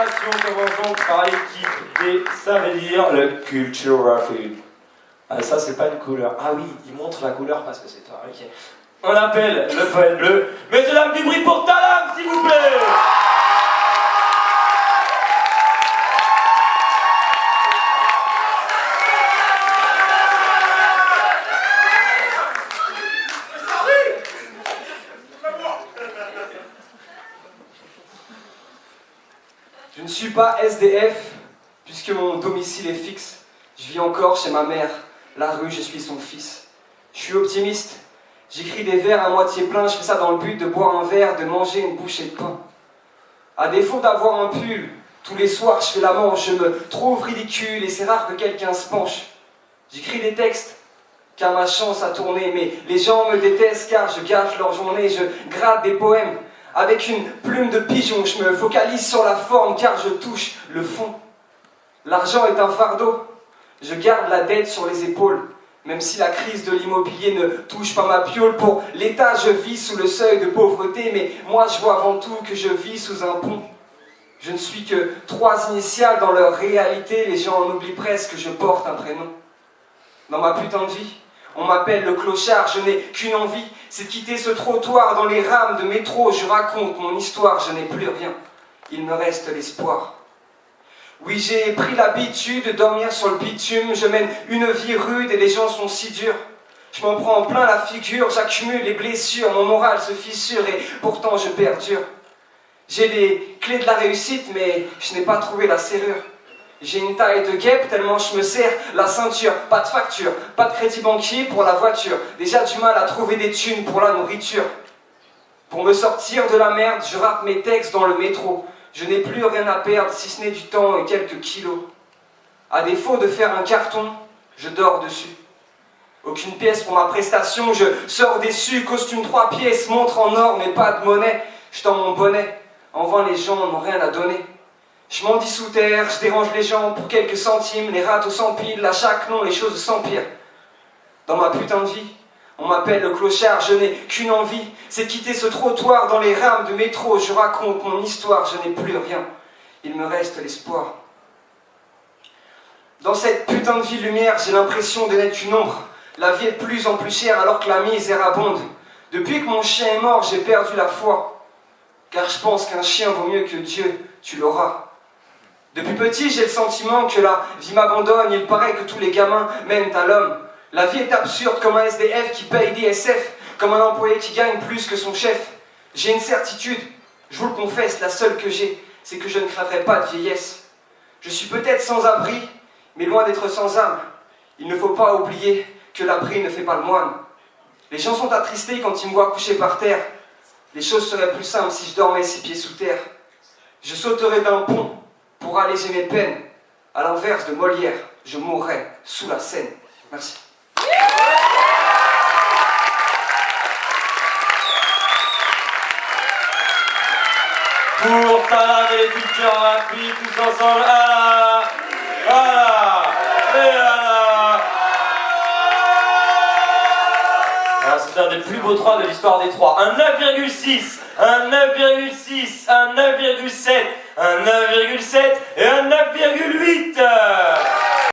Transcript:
création commençons par l'équipe des Ça veut dire le Culture Food. Ah, ça, c'est pas une couleur. Ah oui, il montre la couleur parce que c'est toi. Ok. On appelle le poète bleu. Messieurs, dames, du bruit pour Talam, s'il vous plaît. Je ne suis pas SDF, puisque mon domicile est fixe. Je vis encore chez ma mère. La rue, je suis son fils. Je suis optimiste. J'écris des vers à moitié pleins. Je fais ça dans le but de boire un verre, de manger une bouchée de pain. À défaut d'avoir un pull, tous les soirs je fais la manche. Je me trouve ridicule et c'est rare que quelqu'un se penche. J'écris des textes, car ma chance a tourné. Mais les gens me détestent car je gâche leur journée. Je gratte des poèmes. Avec une plume de pigeon, je me focalise sur la forme car je touche le fond. L'argent est un fardeau, je garde la dette sur les épaules. Même si la crise de l'immobilier ne touche pas ma piole, pour l'État je vis sous le seuil de pauvreté, mais moi je vois avant tout que je vis sous un pont. Je ne suis que 3 initiales dans leur réalité, les gens en oublient presque que je porte un prénom. Dans ma putain de vie, on m'appelle le clochard, je n'ai qu'une envie, c'est de quitter ce trottoir dans les rames de métro. Je raconte mon histoire, je n'ai plus rien, il me reste l'espoir. Oui, j'ai pris l'habitude de dormir sur le bitume, je mène une vie rude et les gens sont si durs. Je m'en prends plein la figure, j'accumule les blessures, mon moral se fissure et pourtant je perdure. J'ai les clés de la réussite mais je n'ai pas trouvé la serrure. J'ai une taille de guêpe tellement je me serre la ceinture. Pas de facture, pas de crédit banquier pour la voiture. Déjà du mal à trouver des thunes pour la nourriture. Pour me sortir de la merde, je rappe mes textes dans le métro. Je n'ai plus rien à perdre si ce n'est du temps et quelques kilos. À défaut de faire un carton, je dors dessus. Aucune pièce pour ma prestation, je sors déçu. Costume 3 pièces, montre en or mais pas de monnaie. Je tends mon bonnet, en vain les gens n'ont rien à donner. Je m'en dis sous terre, je dérange les gens pour quelques centimes, les râteaux s'empilent, à chaque nom les choses s'empirent. Dans ma putain de vie, on m'appelle le clochard, je n'ai qu'une envie, c'est de quitter ce trottoir dans les rames de métro. Je raconte mon histoire, je n'ai plus rien, il me reste l'espoir. Dans cette putain de vie lumière, j'ai l'impression de n'être qu'une ombre. La vie est de plus en plus chère alors que la misère abonde. Depuis que mon chien est mort, j'ai perdu la foi. Car je pense qu'un chien vaut mieux que Dieu, tu l'auras. Depuis petit, j'ai le sentiment que la vie m'abandonne. Il paraît que tous les gamins mènent à l'homme. La vie est absurde comme un SDF qui paye des SF, comme un employé qui gagne plus que son chef. J'ai une certitude, je vous le confesse, la seule que j'ai, c'est que je ne craindrai pas de vieillesse. Je suis peut-être sans abri, mais loin d'être sans âme. Il ne faut pas oublier que l'abri ne fait pas le moine. Les gens sont attristés quand ils me voient couché par terre. Les choses seraient plus simples si je dormais 6 pieds sous terre. Je sauterais d'un pont pour alléger mes peines. À l'inverse de Molière, je mourrais sous la Seine. Merci. Pour Talam et les Culture Rapides, tous ensemble. Voilà. Et alors, c'est un des plus beaux 3 de l'histoire des 3. Un 9,6, un 9,6, un 9,7, un 9,7 et un 9,8.